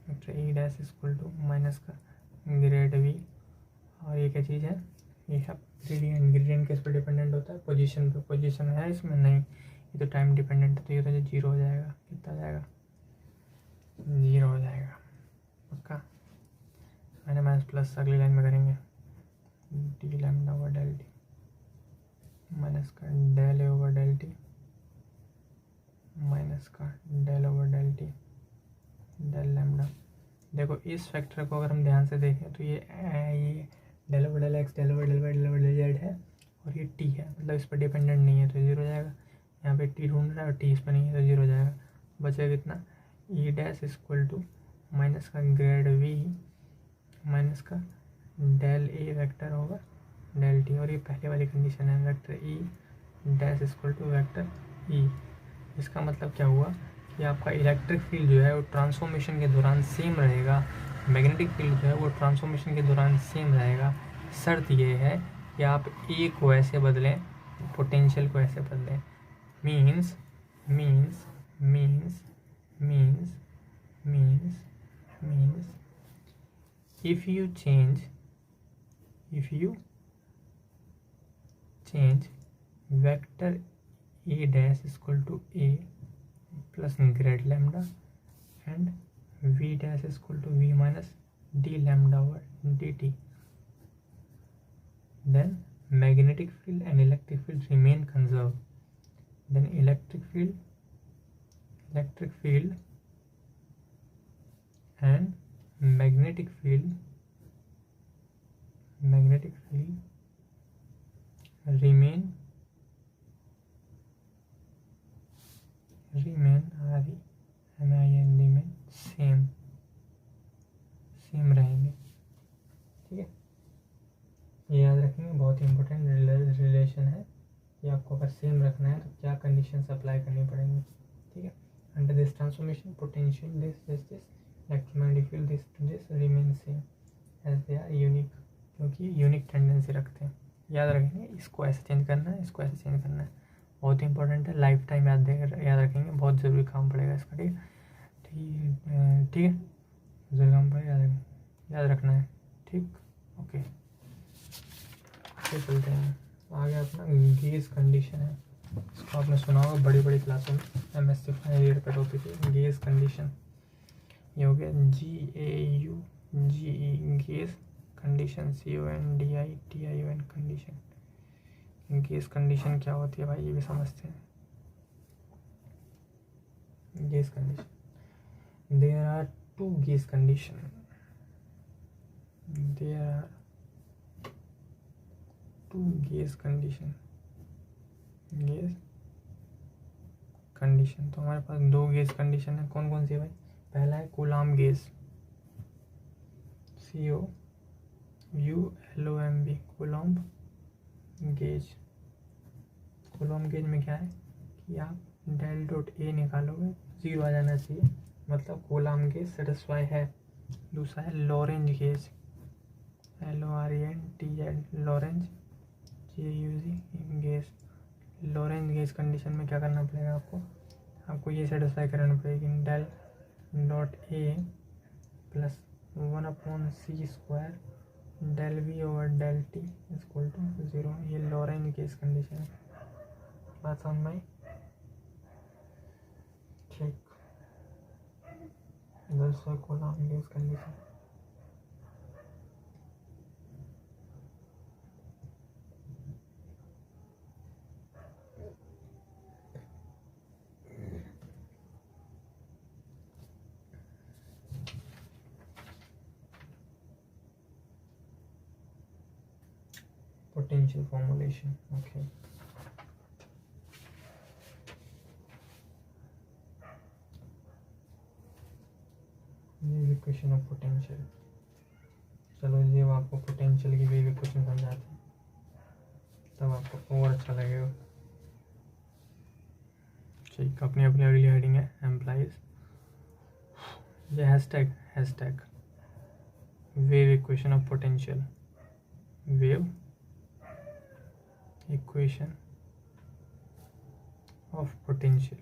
vector E dash equal to minus का ग्रेड वी, और ये क्या चीज़ है, ये है ग्रेडियंट किस पर डिपेंडेंट होता है, पोजीशन पे, पोजीशन है इसमें नहीं, ये तो टाइम डिपेंडेंट है, तो ये तो 0 हो जाएगा, कितना जाएगा 0 हो जाएगा पक्का, मैंने माइनस प्लस अगली लाइन में करेंगे, D lambda over del T minus का del A over del T minus का del over del T del lambda. देखो इस फैक्टर को अगर हम ध्यान से देखें तो ये del over del x, del over del y, del over del z है, और ये टी है, मतलब इस पर डिपेंडेंट नहीं है, तो 0 हो जाएगा, यहाँ पे टी ढूंढ रहा है और टी इस पर नहीं है, तो 0 हो जाएगा, बचेगा कितना, E dash equal to minus का ग्रेड वी माइनस का डेल ए वेक्टर होगा डेल टी, और ये पहले वाली कंडीशन है, vector E dash equal to vector E. इसका मतलब क्या हुआ कि आपका इलेक्ट्रिक फील्ड जो है वो ट्रांसफॉर्मेशन के दौरान सेम रहेगा, मैग्नेटिक फील्ड जो है वो ट्रांसफॉर्मेशन के दौरान सेम रहेगा, शर्त ये है कि आप ए को ऐसे बदलें, पोटेंशियल को ऐसे बदलें, means if you change vector a dash equal to a plus grade lambda and v dash equal to v minus d lambda over dt, then magnetic field and electric field remain conserved, then electric field and magnetic field remain same रहेंगे, ठीक है। रखना है तो क्या कंडीशंस अप्लाई करनी पड़ेंगी, ठीक है। Under this transformation potential this electromagnetic field this remain same as they are unique, क्योंकि यूनिक टेंडेंसी रखते हैं। याद रखेंगे, इसको ऐसे चेंज करना है, इसको ऐसे चेंज करना है, बहुत इंपॉर्टेंट है, लाइफ टाइम याद रखेंगे, बहुत ज़रूरी काम पड़ेगा इसका, ठीक है, ठीक है, ज़रूरी काम पड़ेगा, याद रखना है, ठीक, ओके। चलते हैं आगे, अपना गेज कंडीशन है, इसको आपने सुना होगा बड़ी बड़ी क्लासों में, MSc फाइनल ईयर का टॉपिक है गेज कंडीशन। ये हो गया GAUGE gauge condition, CONDITION condition. Gauge condition क्या होती है भाई, ये भी समझते हैं। Gauge condition, there are two gauge condition, there are two gauge condition, gauge condition. तो हमारे पास दो गेज कंडीशन है, कौन कौन सी है भाई? पहला है coulomb gauge, COULOMB, coulomb gauge. Coulomb gauge में क्या है कि आप डेल डॉट ए निकालोगे, 0 आ जाना चाहिए, मतलब कूलाम्ब गेज सेटिस्फाई है। दूसरा है Lorentz gauge, LORENTZ, Lorentz GAUG gauge. Lorentz gauge condition में क्या करना पड़ेगा आपको ये सेटिस्फाई कराना पड़ेगी, del dot A plus 1/c² del V over del T equal to 0। ये लॉरेंज गेज कंडीशन है, बात समझ में आई? ठीक, दूसरा coulomb gauge condition, potential formulation, okay। Wave equation of potential, चलो जी अब आपको पोटेंशियल की वेव इक्वेशन समझाते हैं, तब आपको और अच्छा लगेगा। ठीक, अपनी अपनी अगली हेडिंग है एम्प्लाइज, ये hashtag wave equation of potential, wave equation of potential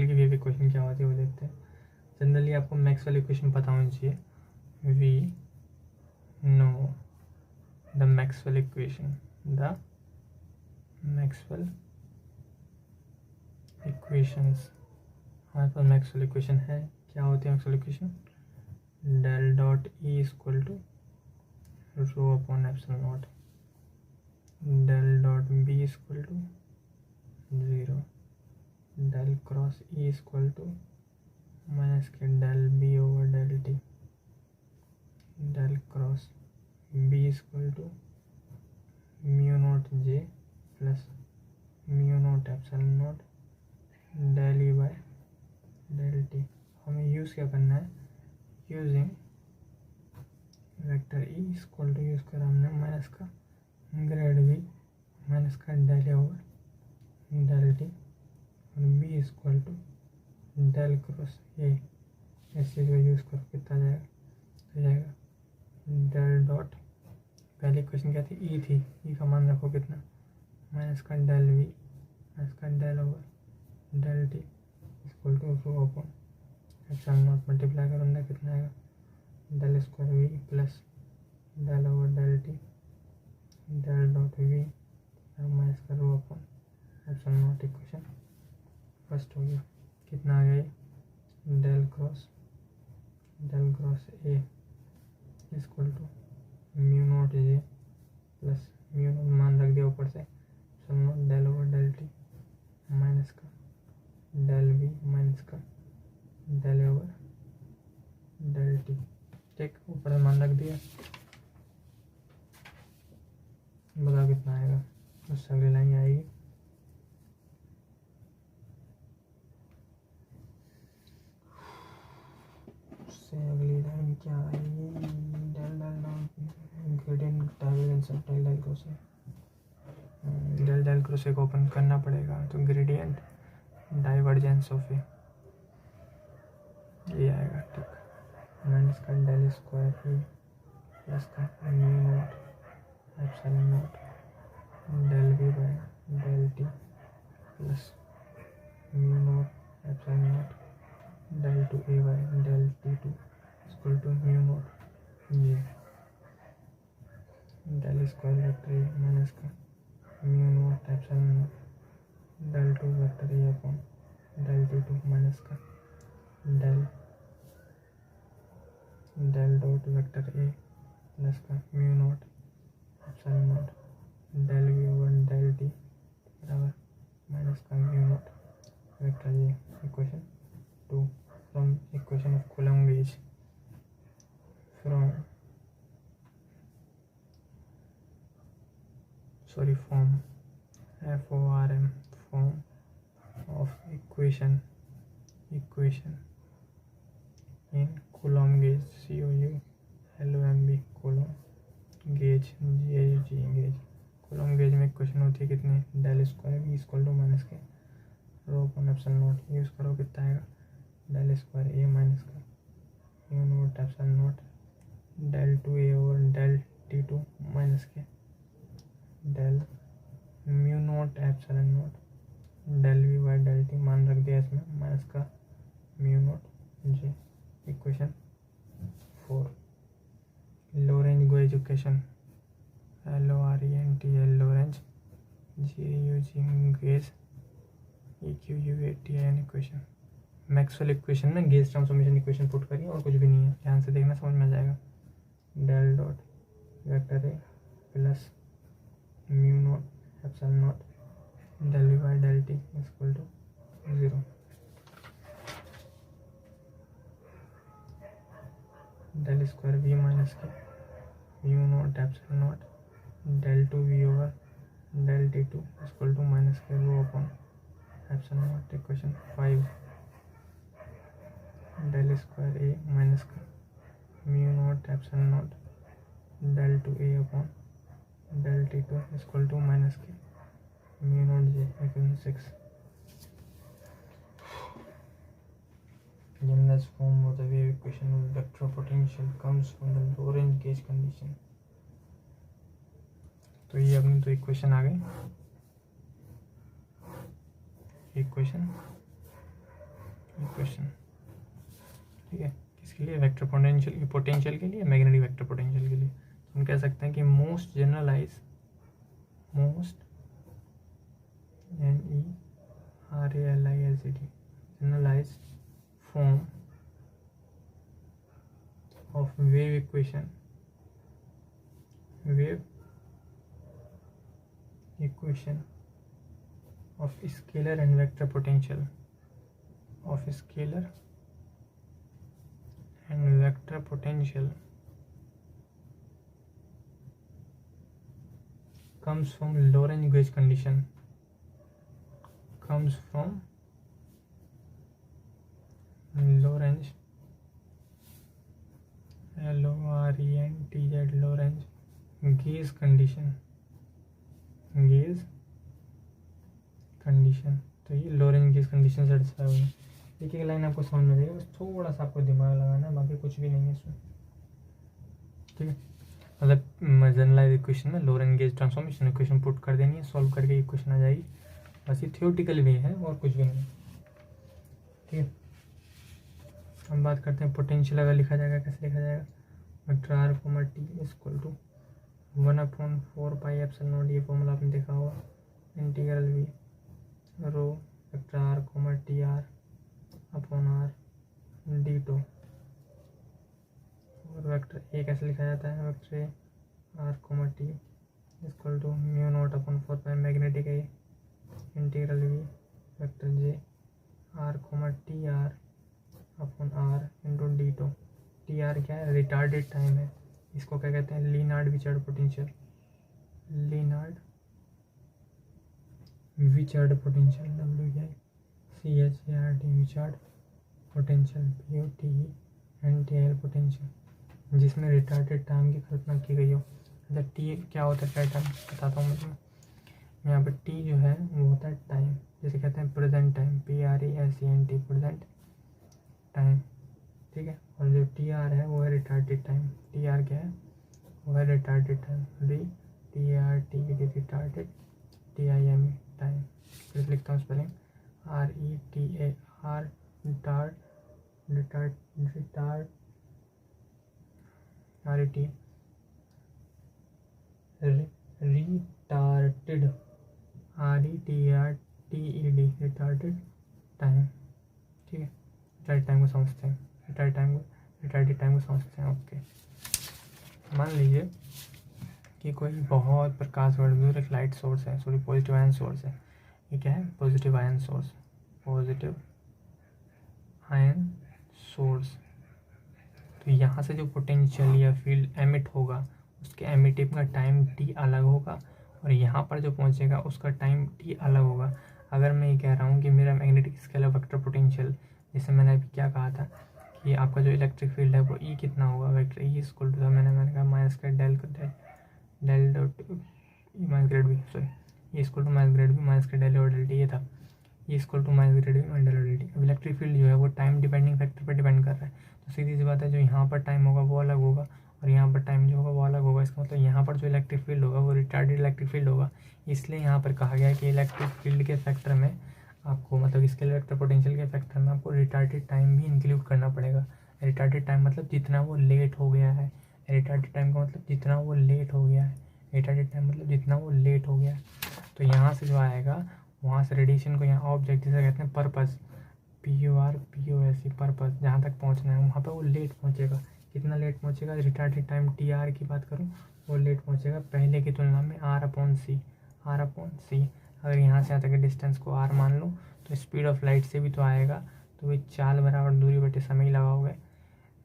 की वेव इक्वेशन क्या होती है वो देखते हैं। जनरली आपको मैक्सवेल इक्वेशन पता होनी चाहिए, we know the Maxwell equation, equations. हमारे पास मैक्सवेल इक्वेशन है, क्या होती है Maxwell equation? Del dot E equal to rho upon epsilon not, del dot B equal to 0, del cross E equal to minus के del B over del T, del cross B equal to mu not J plus mu not epsilon not del E by del T. हमें यूज़ क्या करना है, using vector E equal to use करा हमने माइनस का ग्रेड वी माइनस का डेल ओवर डेल टी, और B equal to del cross A. इस चीज़ का यूज़ करो, कितना जाएगा, तो जाएगा डेल डॉट, पहले क्वेश्चन क्या थी, ई थी, ई का मान रखो कितना, माइनस का डेल वी माइनस का del over del T equal to rho upon epsilon not, multiply करो अंदर कितना आएगा, del square V plus del over del T del dot V minus का rho upon epsilon not. Equation first हो गया, कितना आ गया ये, del cross A equal to mu not J plus mu not मान रख दिया ऊपर से, epsilon not del over del T minus का डेल वी माइनस का डेल ओवर डेल टी। ठीक, ऊपर मान रख दिया, बताओ कितना आएगा, उससे अगली लाइन आएगी, उससे अगली लाइन क्या आएगी, del del dot gradient divergence of del del cross A. उसे को ओपन करना पड़ेगा, तो ग्रेडियंट डाइवर्जेंस ऑफ ए ये आएगा, ठीक। माइनस का डेल स्क्वायर ए प्लस का mu not epsilon not del V by del T plus mu not epsilon not del two A by del T two equal to mu not ये del square vector A minus का mu not epsilon not del two vector A upon del T two minus का del dot vector A plus का mu not epsilon not del V over del T बराबर माइनस का mu not vector A. Equation 2 from equation of coulomb gauge from form FORM form of equation in Coulomb gauge COULOMB Coulomb gauge GAUG gauge। Coulomb gauge में इक्वेशन होती है कितनी, del square V equal to minus के rho upon epsilon not, use करो कितना आएगा डेल स्क्वायर A माइनस का mu not epsilon not del two A over del T two minus के del mu not epsilon not del V by del T मान रख दिया इसमें माइनस का mu not J. Equation 4 Lorenz gauge equation LORENT Lorenz GAUG gauge EQUATIN equation. Maxwell equation में गेज ट्रांसफॉर्मेशन इक्वेशन पुट करिए और कुछ भी नहीं है, ध्यान से देखना समझ में आ जाएगा। Del dot vector A plus mu not epsilon not del V by del T equal to 0। Del square V minus के mu not epsilon not del two V over del T two equal to minus के rho upon epsilon not. Equation 5 del square A minus का mu not epsilon not del two A upon del T two equal to minus के mu not J. Equation 6 generalized form of the wave equation with vector potential comes from the Lorentz gauge condition। तो ये अपनी तो इक्वेशन आ गई, इक्वेशन ठीक है। किसके लिए, वेक्टर पोटेंशियल के लिए, मैग्नेटिक वेक्टर पोटेंशियल के लिए। तो हम कह सकते हैं कि most generalised generalised form of wave equation of scalar and vector potential comes from Lorentz gauge condition, Lorentz LORENTZ Lorentz gauge condition। तो ये लॉरेंज गेज कंडीशन सेटिस्फाई हुई। एक एक लाइन आपको समझ में जाएगा, बस थोड़ा सा आपको दिमाग लगाना है, बाकी कुछ भी नहीं है इसमें, ठीक है। मतलब जनरलाइज इक्वेशन में Lorentz gauge transformation equation put कर देनी है, सॉल्व करके इक्वेशन आ जाएगी। बस ये थियोरेटिकल वे है और कुछ भी नहीं, ठीक है। हम बात करते हैं पोटेंशियल अगर लिखा जाएगा कैसे लिखा जाएगा, vector r comma t equal to 1/4 pi epsilon naught, ये फॉर्मूला आपने देखा होगा, integral v rho vector r comma t r upon r d tau. और वेक्टर ए कैसे लिखा जाता है, vector a r comma t equal to mu naught upon 4 pi magnetic a integral v vector j r comma t r upon r into d tau. T r क्या है, रिटार्डेड टाइम है, इसको क्या कहते हैं, लीनार्ड विचर्ड potential, WICHARD विचर्ड potential POTENTIAL potential, जिसमें रिटार्डेड टाइम की कल्पना की गई हो। मतलब टी क्या होता है, पैटर्न बताता हूँ मैं तुम्हें। यहाँ पर टी जो है वो होता है टाइम, जैसे कहते हैं present time, PRESENT, present time, ठीक है। और जो TR है वो है रिटार्डेड टाइम। TR क्या है? वो है retarded time, retarded, TIME time. फिर लिखता हूँ spelling, RETAR, retard, retard, retard, RET, retarded, RETARTED, retarded time, ठीक है। रिटार्डेड टाइम को समझते हैं, रिटार्डेड टाइम को समझते हैं। ओके, मान लीजिए कि कोई बहुत प्रकाश वर्ष दूर एक लाइट सोर्स है, सॉरी पॉजिटिव आयन सोर्स है। ये क्या है? Positive ion source, positive ion source. तो यहाँ से जो पोटेंशियल या फील्ड एमिट होगा उसके एमिटिव का टाइम टी अलग होगा, और यहाँ पर जो पहुँचेगा उसका टाइम टी अलग होगा। अगर मैं ये कह रहा हूँ कि मेरा मैग्नेटिक स्केलर वेक्टर पोटेंशियल, जैसे मैंने अभी क्या कहा था कि आपका जो इलेक्ट्रिक फील्ड है वो ई कितना होगा, वेक्टर ई इक्वल टू था, मैंने कहा माइनस का del dot minus grad B, sorry ये equal to minus grad B minus का डेल और डेल टी, ये था ये equal to minus grad B minus del और डेल टी। अब इलेक्ट्रिक फील्ड जो है वो टाइम डिपेंडिंग फैक्टर पर डिपेंड कर रहा है, तो सीधी सी बात है जो यहाँ पर टाइम होगा वो अलग होगा और यहाँ पर टाइम जो होगा वो अलग होगा। इसका मतलब यहाँ पर जो इलेक्ट्रिक फील्ड होगा वो रिटार्डेड इलेक्ट्रिक फील्ड होगा। इसलिए यहाँ पर कहा गया है कि इलेक्ट्रिक फील्ड के फैक्टर में आपको, मतलब स्केलर वेक्टर पोटेंशियल के फैक्टर में आपको रिटार्डेड टाइम भी इंक्लूड करना पड़ेगा। रिटार्डेड टाइम मतलब जितना वो लेट हो गया है, रिटार्डेड टाइम का मतलब जितना वो लेट हो गया है, रिटार्डेड टाइम मतलब जितना वो लेट हो गया है। तो यहाँ से जो आएगा वहाँ से रेडिएशन को यहाँ ऑब्जेक्ट जिसे कहते हैं पर्पस, PURPOSE, पर्पस, जहाँ तक पहुँचना है वहाँ पर वो लेट पहुँचेगा। कितना लेट पहुँचेगा? रिटार्डेड टाइम TR की बात करूँ वो लेट पहुँचेगा पहले की तुलना में R/C। अगर यहाँ से यहाँ तक के डिस्टेंस को R मान लो तो स्पीड ऑफ लाइट से भी तो आएगा, तो वही चाल बराबर दूरी बटे समय ही लगाओगे,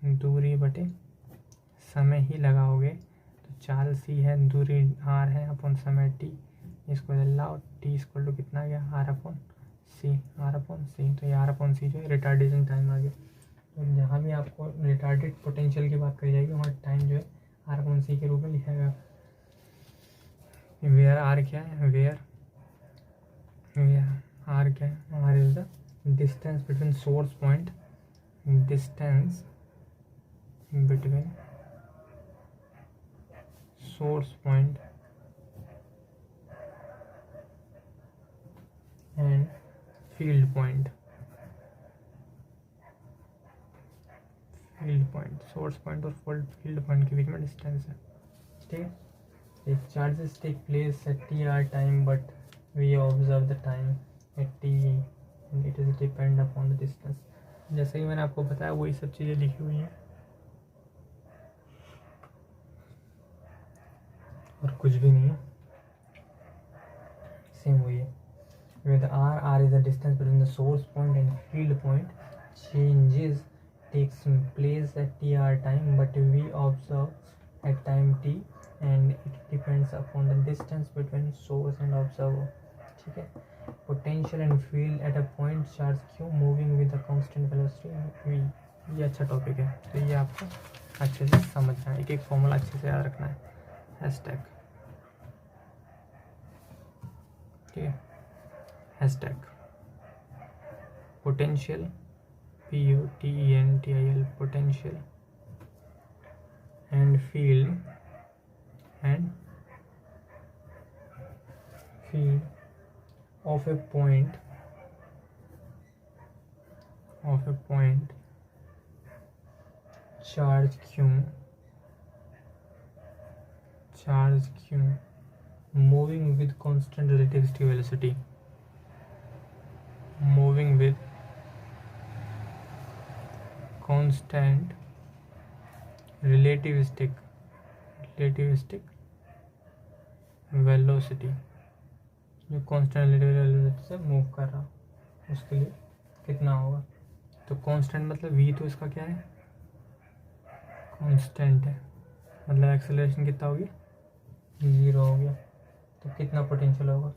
दूरी बटे समय ही लगाओगे। तो चाल C है, दूरी R है, अपॉन समय T, इसको लाओ, T इक्वल टू कितना गया? R/C। तो ये R/C जो है रिटार्डेशन टाइम आ गया। तो जहाँ भी आपको रिटार्डेड पोटेंशियल की बात करी जाएगी वहाँ टाइम जो है R/C के रूप में लिखा जाएगा। वेयर R क्या है? वेयर R क्या है? R is the distance between source point, distance between source point and field point. Source point और फील्ड पॉइंट के बीच में डिस्टेंस है, ठीक है। If charges take place at TR time but we observe the time at TE and it is depend upon the distance। जैसे कि मैंने आपको बताया वही सब चीज़ें लिखी हुई हैं और कुछ भी नहीं है, सेम वही है। With R is the distance between the source point and field point, changes takes place at TR time but we observe at time T and it depends upon the distance between source and observer, ठीक है। Potential and field at a point charge Q moving with a constant velocity V, ये अच्छा टॉपिक है, तो ये आपको अच्छे से समझना है, एक फॉर्मूला अच्छे से याद रखना है, हैशटैग, ठीक है। Hashtag potential, POTENTIAL, potential and field of a point charge Q moving with constant relativistic velocity, moving with constant relativistic velocity, जो कांस्टेंट वेलोसिटी से मूव कर रहा उसके लिए कितना होगा? तो कांस्टेंट मतलब v, तो इसका क्या है? कांस्टेंट है, मतलब एक्सेलरेशन कितना हो गया? 0 हो गया। तो कितना पोटेंशियल होगा?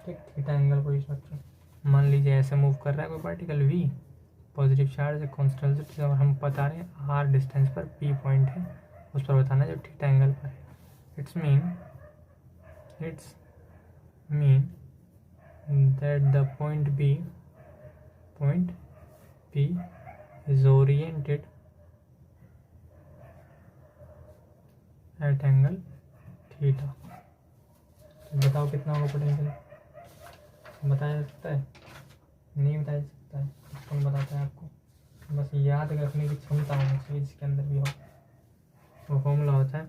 ठीक, थीटा एंगल पोजीशन रखें। मान लीजिए ऐसे मूव कर रहा है कोई पार्टिकल v, पॉजिटिव चार्ज है, कांस्टेंट, और हम बता रहे हैं r डिस्टेंस पर p पॉइंट है, उस पर बताना है जब थीटा एंगल पर है। It's mean that the point B is oriented at angle theta. तो बताओ कितना होगा पोटेंशियल, बताया जा सकता है? नहीं बताया जा सकता है, कौन बताता है आपको? बस याद रखने की क्षमता होनी चाहिए जिसके अंदर भी हो। वो फॉर्मूला होता है,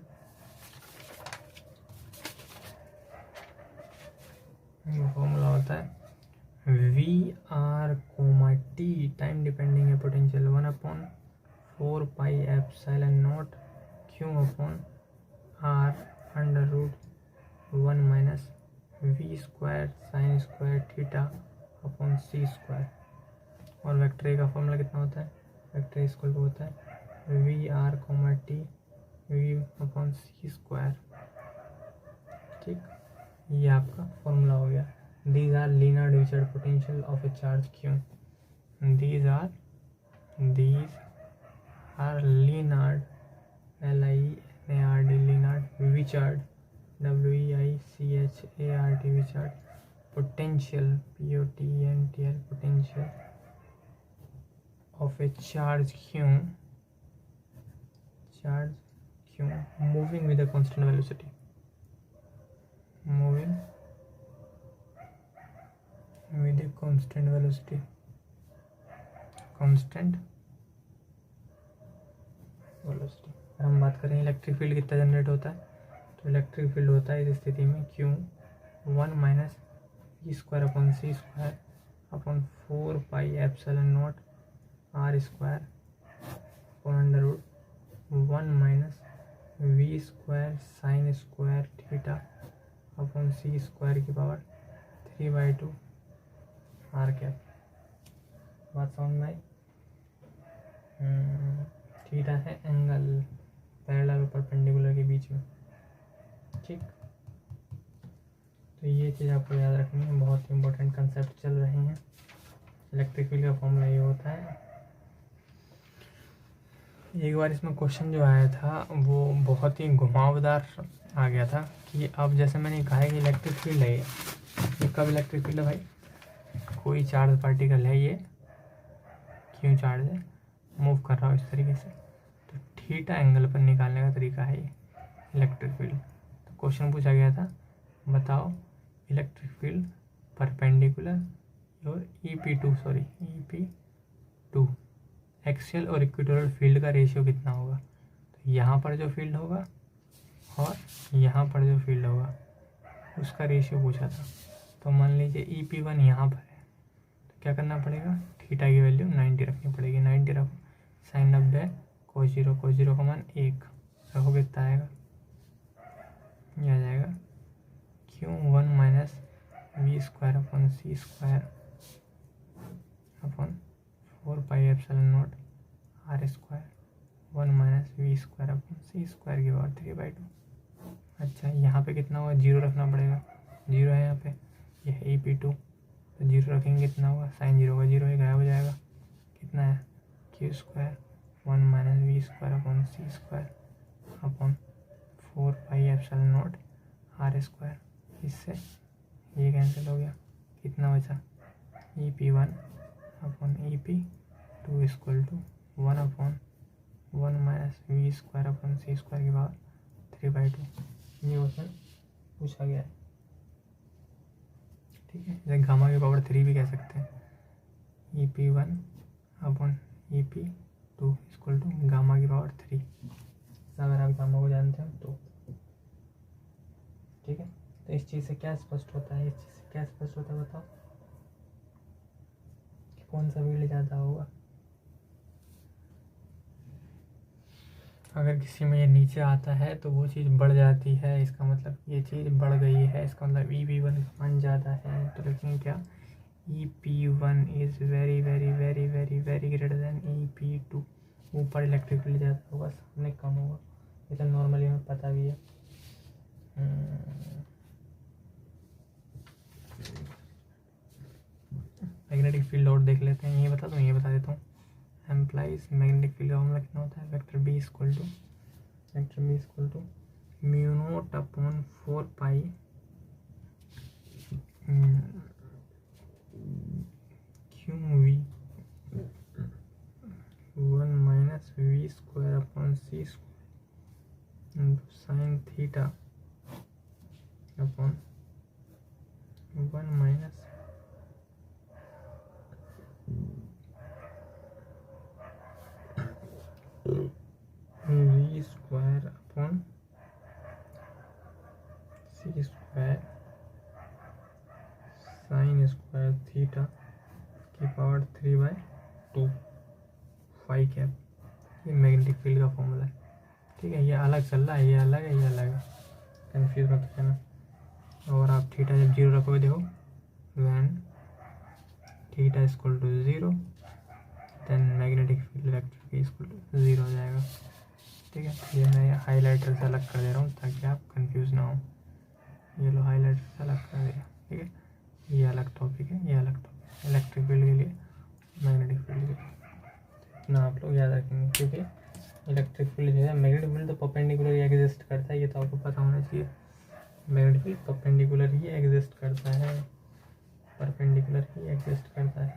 we are comma T, time depending है potential 1/4πε0 Q upon R under root 1 minus we square sine square theta upon C square. और वेक्टर ए का फॉर्मूला कितना होता है? वेक्टर इक्वल टू होता है we are comma t v upon C square. ठीक, ये आपका फॉर्मूला हो गया। These are linear division potential of a charge Q. These are Leonard, L-I-N-A-R-D, Leonard Wichard, W-E-I-C-H-A-R-D, Wichard potential, P-O-T-E-N-T-L, potential of a charge Q moving with a constant velocity. Moving with a constant velocity, हम बात करें इलेक्ट्रिक फील्ड कितना जनरेट होता है, तो इलेक्ट्रिक फील्ड होता है इस स्थिति में Q 1 minus we square upon C square upon 4πε0 R square upon under root 1 minus we square sine square theta upon C square की पावर 3/2 आर कैप। बात समझ में आई? थीटा है एंगल पैरेलल और परपेंडिकुलर के बीच में। ठीक, तो ये चीज़ आपको याद रखनी है, बहुत इंपॉर्टेंट कंसेप्ट चल रहे हैं। इलेक्ट्रिक फील्ड का फॉर्मूला ये होता है। एक बार इसमें क्वेश्चन जो आया था वो बहुत ही घुमावदार आ गया था कि अब जैसे मैंने कहा है कि इलेक्ट्रिक फील्ड है, ये कब इलेक्ट्रिक फील्ड है भाई? कोई चार्ज पार्टिकल है, ये क्यों चार्ज है, मूव कर रहा हो इस तरीके से, तो थीटा एंगल पर निकालने का तरीका है ये इलेक्ट्रिक फील्ड। तो क्वेश्चन पूछा गया था, बताओ इलेक्ट्रिक फील्ड परपेंडिकुलर और EP2 एक्सियल और इक्वेटोरियल फील्ड का रेशियो कितना होगा। तो यहाँ पर जो फील्ड होगा और यहाँ पर जो फील्ड होगा उसका रेशियो पूछा था। तो मान लीजिए EP1 यहाँ पर है, तो क्या करना पड़ेगा, थीटा की वैल्यू 90 रखनी पड़ेगी। 90 रखो, साइन 90 cos 0 का मान 1 रखो, कितना आएगा, ये आ जाएगा Q1 minus we square upon C square upon 4πε0 R square 1 minus we square upon C square की पावर 3/2। अच्छा, यहाँ पे कितना होगा, 0 रखना पड़ेगा, 0 है यहाँ पे, ये है EP2, तो 0 रखेंगे कितना होगा, साइन 0 का 0 ही गायब हो जाएगा, कितना है Q square 1 minus we square upon C square upon 4πε0 R square. इससे ये कैंसिल हो गया, कितना बचा, EP1 upon EP2 equal to 1 upon 1 minus we square upon C square की पावर 3/2। ये क्वेश्चन पूछा गया है। ठीक है, इसे गामा की पावर 3 भी कह सकते हैं। EP1 upon EP2 equal to gamma की पावर 3, अगर आप गामा को जानते हो तो। ठीक है, तो इस चीज़ से क्या स्पष्ट होता है, बताओ कि कौन सा फील्ड ज़्यादा होगा। अगर किसी में ये नीचे आता है तो वो चीज़ बढ़ जाती है, इसका मतलब ये चीज़ बढ़ गई है, इसका मतलब EP1 का मान ज़्यादा है। तो लिखेंगे क्या, EP1 is very very very very very greater than EP2। ऊपर इलेक्ट्रिक फील्ड ज़्यादा होगा, सामने कम होगा, ये तो नॉर्मली हमें पता भी है। मैग्नेटिक फील्ड और देख लेते हैं, ये बता देता हूँ। एम्प्लाइज मैग्नेटिक फील्ड का फॉर्मूला कितना होता है, vector b equal to mu naught upon 4 pi q v 1 minus we square upon C square into sine theta upon 1 minus we square upon C square sine square theta की पावर 3/2 फाई कैप। ये मैग्नेटिक फील्ड का फॉर्मूला है, ठीक है। ये अलग चल रहा है, ये अलग है, ये अलग है, कंफ्यूज मत करना। और आप थीटा जब 0 रखोगे, देखो when theta equal to 0 then magnetic field vector की इक्वल टू 0 हो जाएगा, ठीक है। ये मैं हाईलाइटर से अलग कर दे रहा हूँ ताकि आप कंफ्यूज ना हो। ये लो हाईलाइटर से अलग कर दिया, ठीक है। ये अलग टॉपिक है, ये अलग टॉपिक, इलेक्ट्रिक फील्ड के लिए, मैग्नेटिक फील्ड के लिए। इतना आप लोग याद रखेंगे, क्योंकि इलेक्ट्रिक फील्ड जो है, मैग्नेटिक फील्ड तो परपेंडिकुलर ही एग्जिस्ट करता है, ये तो आपको पता होना चाहिए। मैग्नेटिक फील्ड परपेंडिकुलर ही एग्जिस्ट करता है, परपेंडिकुलर ही एग्जिस्ट करता है।